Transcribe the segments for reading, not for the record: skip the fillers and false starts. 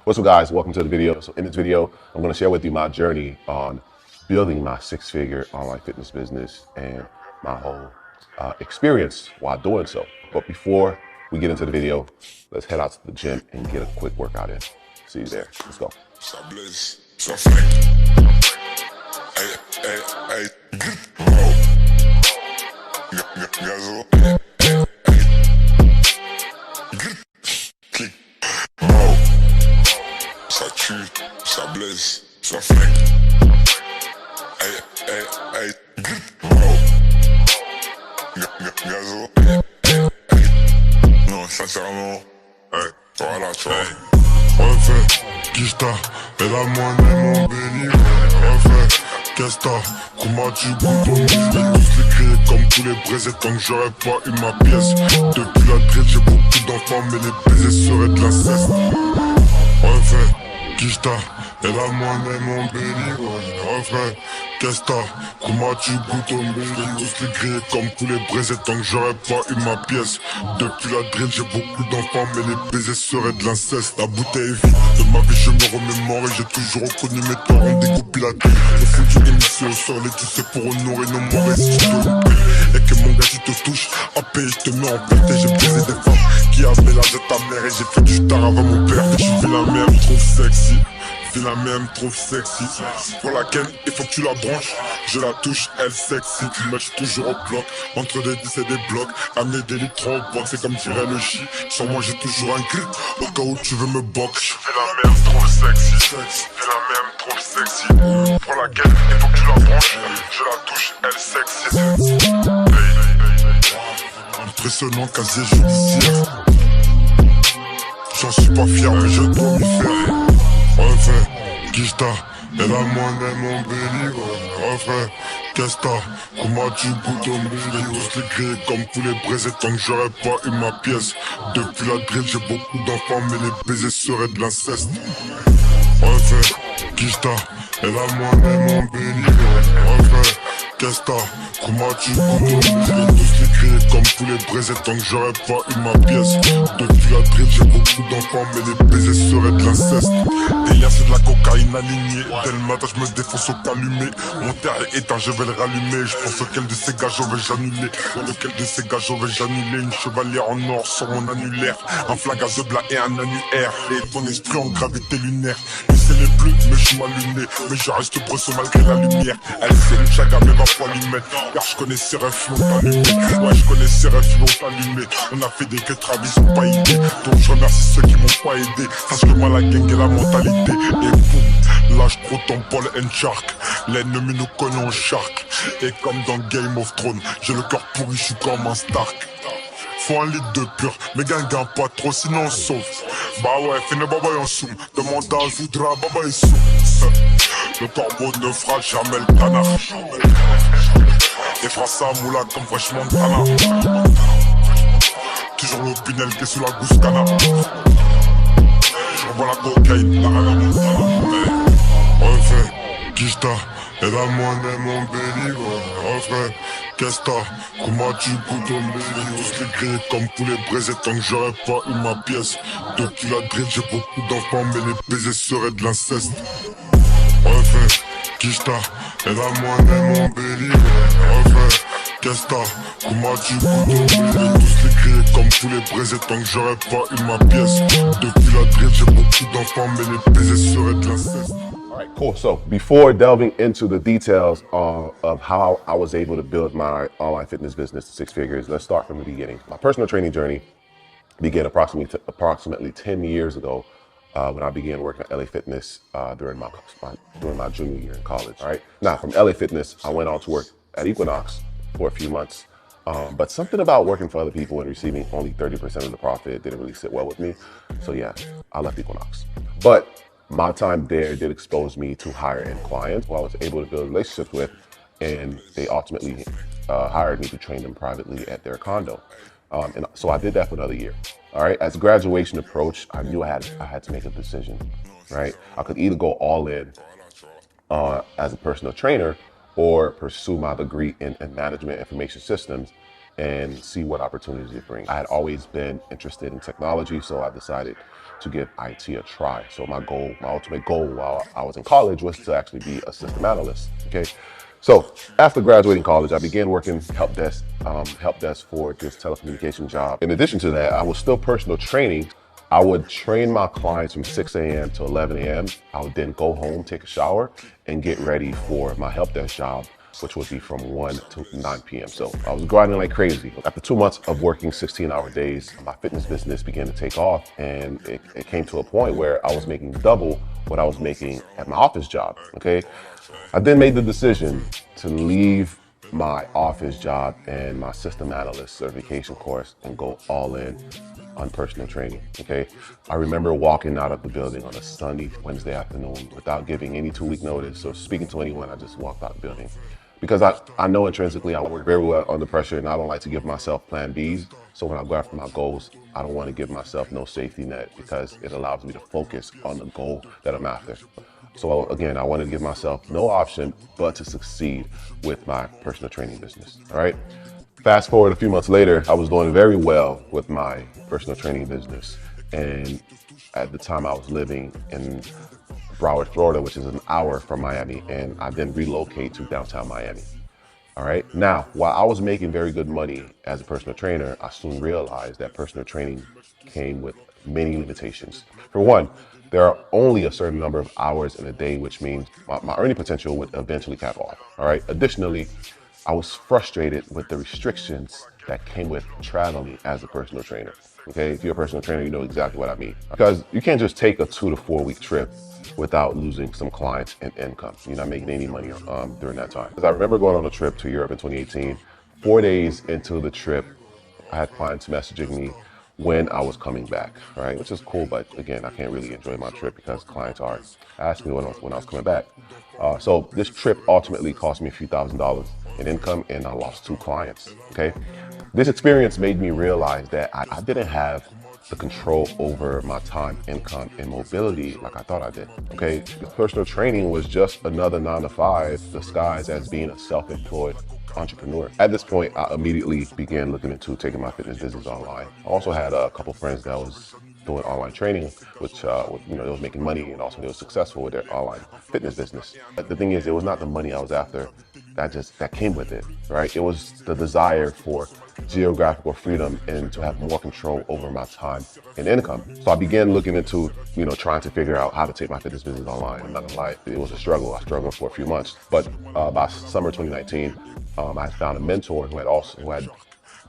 What's up, guys? Welcome to the video. So in this video, I'm going to share with you my journey on building my six-figure online fitness business and my whole experience while doing so. But before we get into the video, let's head out to the gym and get a quick workout in. See you there. Let's go. Ça tue, ça blesse, ça flingue. Hey, hey, hey, gazo. Non, sincèrement, hey, voilà, tu vois. Refait, Kishta, et la moine mon béni. Refait, Kesta, comment tu goûtes au muscle. Tous les crier comme tous les braisés tant que j'aurais pas eu ma pièce. Depuis la traite, j'ai beaucoup d'enfants, mais les baisers seraient de l'inceste. Refait, Kishta, et la moine mon béni. Refait, Kesta, comment tu goûtes au muscle. Tous les crier comme tous les braisés tant que j'aurais pas eu ma pièce. Depuis la drill, j'ai beaucoup d'enfants, mais les baisers seraient de l'inceste. La bouteille est vide, de ma vie je me remémore et j'ai toujours reconnu mes torts. On découpe la tête, j'ai foutu une mission au sol et tu sais pour honorer nos morts. Et si je te prie, et que mon gars tu te touches, à paix je te mets en perte et j'ai baisé des femmes qui a mélangé ta mère et j'ai fait du tard avant mon père. Je vis la merde, trouve sexy. La même trouve sexy. Pour laquelle il faut que tu la branches. Je la touche, elle sexy. Tu matches toujours au bloc. Entre des 10 et des blocs. Amener des litres au box. C'est comme dirait le chi. Sur moi j'ai toujours un grip. Au cas où tu veux me box. Je fais la même trouve sexy. Fais la même trouve sexy. Pour laquelle il faut que tu la branches. Je la touche, elle sexy. Impressionnant casier judiciaire. J'en suis pas fier mais je dois m'y faire. Refait, Kishta, et la moine mon béni. Refait, Kesta, comment tu goûtes au muscle. Tous les crier comme tous les braisés tant que j'aurais pas eu ma pièce. Depuis la drill, j'ai beaucoup d'enfants, mais les baisers seraient de l'inceste. Refait, Kishta, et la moine mon béni. Refait, Kesta, comment tu goûtes au muscle. Tous les crier comme tous les braisés tant que j'aurais pas eu ma pièce. Depuis la drill, j'ai beaucoup d'enfants, mais les baisers seraient de l'inceste. Délire c'est de la cocaïne alignée. Dès le matin je me défonce au calumet. Mon terre est éteint, je vais le rallumer. Je pense auquel de ces gars je vais j'annuler. Lequel de ces gars je vais j'annuler. Une chevalière en or sur mon annulaire. Un flag à Zebla et un annuaire. Et ton esprit en gravité lunaire. Il sait les bleus mais je suis mal luné. Mais je reste brosseau malgré la lumière. Elle sait une chaga mais va pas lui mettre. Car je connais ses refs ils m'ont allumé. Ouais je connais ses refs ils m'ont allumé. On a fait des que Travis sont pas aidés. Donc je remercie ceux qui m'ont pas aidé. Sache que moi la gang est la mentalité. Et boum, lâche trop ton Paul and Shark. L'ennemi nous connaît en Shark. Et comme dans Game of Thrones, j'ai le cœur pourri, je suis comme un Stark. Faut un litre de pur, mais gagne pas trop, sinon on sauve. Bah ouais, fais le baba et on soum. Demande à Zoudra, baba et soum. Le corbeau ne fera jamais le canard. Et fera ça moula comme fraîchement de canard. Toujours l'opinel qui est sous la gousse canard. Je revois la cocaïne, la refait, Kishta, et la moine mon béni. Refait, Kesta, comment tu goûtes au muscle. Tous les crier comme tous les braisés tant que j'aurais pas eu ma pièce. Depuis la drill, j'ai beaucoup d'enfants, mais les baisers seraient de l'inceste. Refait, Kishta, et la moine mon béni. Refait, Kesta, comment tu goûtes au muscle. Tous les crier comme tous les braisés tant que j'aurais pas eu ma pièce. Depuis la drill, j'ai beaucoup d'enfants, mais les baisers seraient de l'inceste. All right, cool. So before delving into the details of how I was able to build my online fitness business to six figures, let's start from the beginning. My personal training journey began approximately 10 years ago when I began working at LA Fitness during my junior year in college. All right. Now, from LA Fitness, I went on to work at Equinox for a few months. But something about working for other people and receiving only 30% of the profit didn't really sit well with me. So yeah, I left Equinox. But my time there did expose me to higher end clients who I was able to build relationships with, and they ultimately hired me to train them privately at their condo. And so I did that for another year. All right. As graduation approached, I knew I had to make a decision. Right. I could either go all in as a personal trainer or pursue my degree in management information systems and see what opportunities it brings. I had always been interested in technology, so I decided to give IT a try. So my ultimate goal while I was in college was to actually be a system analyst. Okay. So after graduating college, I began working help desk for this telecommunication job. In addition to that, I was still personal training. I would train my clients from 6 a.m. to 11 a.m. I would then go home, take a shower, and get ready for my help desk job, which would be from 1 to 9 p.m. So I was grinding like crazy. After 2 months of working 16-hour days, my fitness business began to take off, and it came to a point where I was making double what I was making at my office job, okay? I then made the decision to leave my office job and my system analyst certification course and go all in on personal training, okay? I remember walking out of the building on a sunny Wednesday afternoon without giving any 2-week notice or speaking to anyone. I just walked out the building because I know intrinsically I work very well under pressure, and I don't like to give myself plan Bs. So when I go after my goals, I don't want to give myself no safety net because it allows me to focus on the goal that I'm after. So again, I wanted to give myself no option but to succeed with my personal training business, all right? Fast forward a few months later, I was doing very well with my personal training business. And at the time I was living in Broward, Florida, which is an hour from Miami. And I then relocate to downtown Miami. All right. Now, while I was making very good money as a personal trainer, I soon realized that personal training came with many limitations. For one, there are only a certain number of hours in a day, which means my earning potential would eventually cap off. All right. Additionally, I was frustrated with the restrictions that came with traveling as a personal trainer. Okay, if you're a personal trainer, you know exactly what I mean. Because you can't just take a 2 to 4 week trip without losing some clients and income. You're not making any money during that time. Because I remember going on a trip to Europe in 2018. 4 days into the trip, I had clients messaging me when I was coming back, right? Which is cool, but again, I can't really enjoy my trip because clients are asking me when I was coming back. So this trip ultimately cost me a few $1,000s in income, and I lost 2 clients, okay? This experience made me realize that I didn't have the control over my time, income, and mobility like I thought I did, okay? The personal training was just another 9 to 5 disguised as being a self-employed entrepreneur. At this point, I immediately began looking into taking my fitness business online. I also had a couple friends that was doing online training, which they was making money, and also they were successful with their online fitness business. But the thing is, it was not the money I was after that came with it, right? It was the desire for geographical freedom and to have more control over my time and income. So I began looking into, trying to figure out how to take my fitness business online. I'm not gonna lie, it was a struggle. I struggled for a few months, but by summer 2019, I found a mentor who had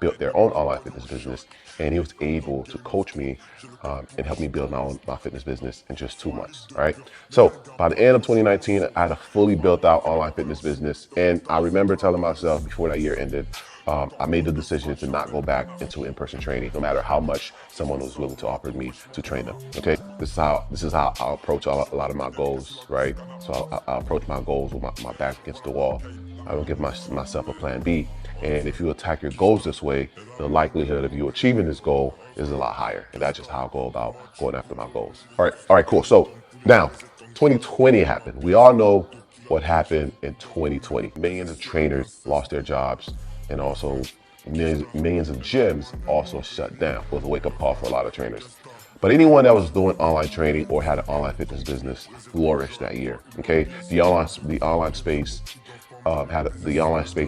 built their own online fitness business, and he was able to coach me and help me build my fitness business in just 2 months. All right. So by the end of 2019, I had a fully built out online fitness business, and I remember telling myself before that year ended, I made the decision to not go back into in-person training, no matter how much someone was willing to offer me to train them. Okay, this is how I approach a lot of my goals, right? So I approach my goals with my back against the wall. I don't give myself a plan B. And if you attack your goals this way, the likelihood of you achieving this goal is a lot higher. And that's just how I go about going after my goals. All right, cool. So now 2020 happened. We all know what happened in 2020. Millions of trainers lost their jobs, and also millions of gyms also shut down. It was a wake-up call for a lot of trainers. But anyone that was doing online training or had an online fitness business flourished that year. Okay, the online space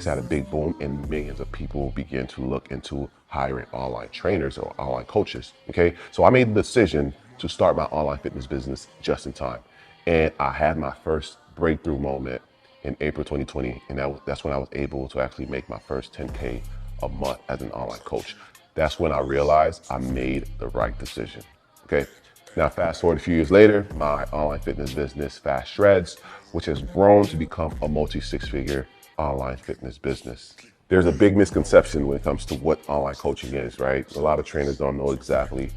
had a big boom, and millions of people began to look into hiring online trainers or online coaches. Okay, so I made the decision to start my online fitness business just in time, and I had my first breakthrough moment in April 2020, and that's when I was able to actually make my first 10K a month as an online coach. That's when I realized I made the right decision. Okay. Now, fast forward a few years later, my online fitness business, Fast Shreds, which has grown to become a multi-6-figure online fitness business. There's a big misconception when it comes to what online coaching is, right? A lot of trainers don't know exactly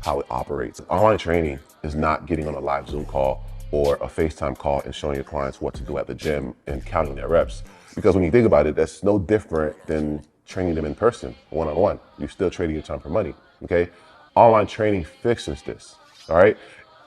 how it operates. Online training is not getting on a live Zoom call or a FaceTime call and showing your clients what to do at the gym and counting their reps. Because when you think about it, that's no different than training them in person, one-on-one. You're still trading your time for money, okay? Online training fixes this. All right.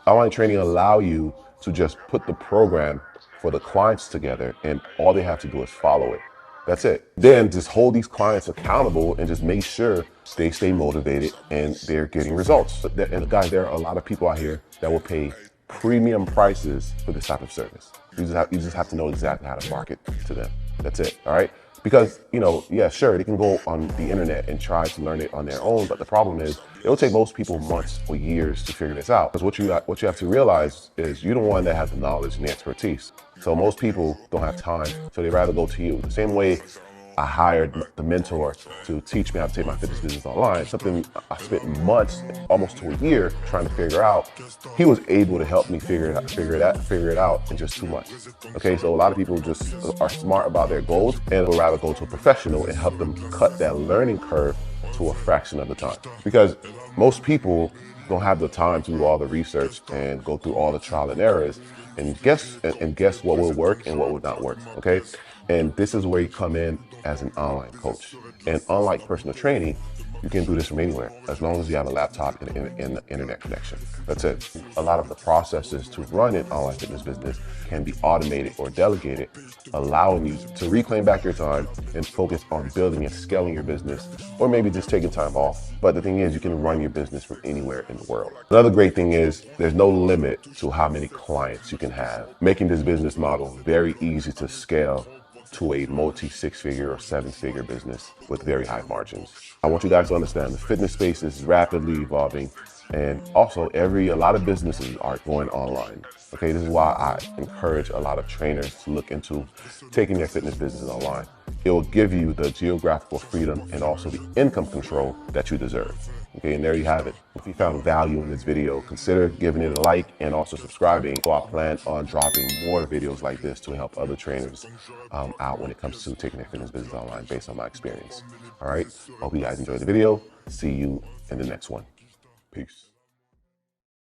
Online training allow you to just put the program for the clients together, and all they have to do is follow it. That's it. Then just hold these clients accountable and just make sure they stay motivated and they're getting results. And guys, there are a lot of people out here that will pay premium prices for this type of service. You just have to know exactly how to market to them. That's it, all right? Because, yeah, sure, they can go on the internet and try to learn it on their own, but the problem is it'll take most people months or years to figure this out. Because what you have to realize is you're the one that has the knowledge and the expertise. So most people don't have time, so they rather go to you. The same way I hired the mentor to teach me how to take my fitness business online, something I spent months, almost to a year, trying to figure out. He was able to help me figure it out in just 2 months. Okay, so a lot of people just are smart about their goals and would rather go to a professional and help them cut that learning curve to a fraction of the time. Because most people don't have the time to do all the research and go through all the trial and errors and guess what will work and what will not work. Okay, and this is where you come in as an online coach. And unlike personal training, you can do this from anywhere as long as you have a laptop and an internet connection. That's it. A lot of the processes to run an online fitness business can be automated or delegated, allowing you to reclaim back your time and focus on building and scaling your business, or maybe just taking time off. But the thing is, you can run your business from anywhere in the world. Another great thing is there's no limit to how many clients you can have, making this business model very easy to scale to a multi-6-figure or 7-figure business with very high margins. I want you guys to understand the fitness space is rapidly evolving, and also a lot of businesses are going online. Okay, this is why I encourage a lot of trainers to look into taking their fitness business online. It will give you the geographical freedom and also the income control that you deserve. Okay, and there you have it. If you found value in this video, consider giving it a like and also subscribing. So I plan on dropping more videos like this to help other trainers out when it comes to taking their fitness business online based on my experience. All right, hope you guys enjoyed the video. See you in the next one. Peace.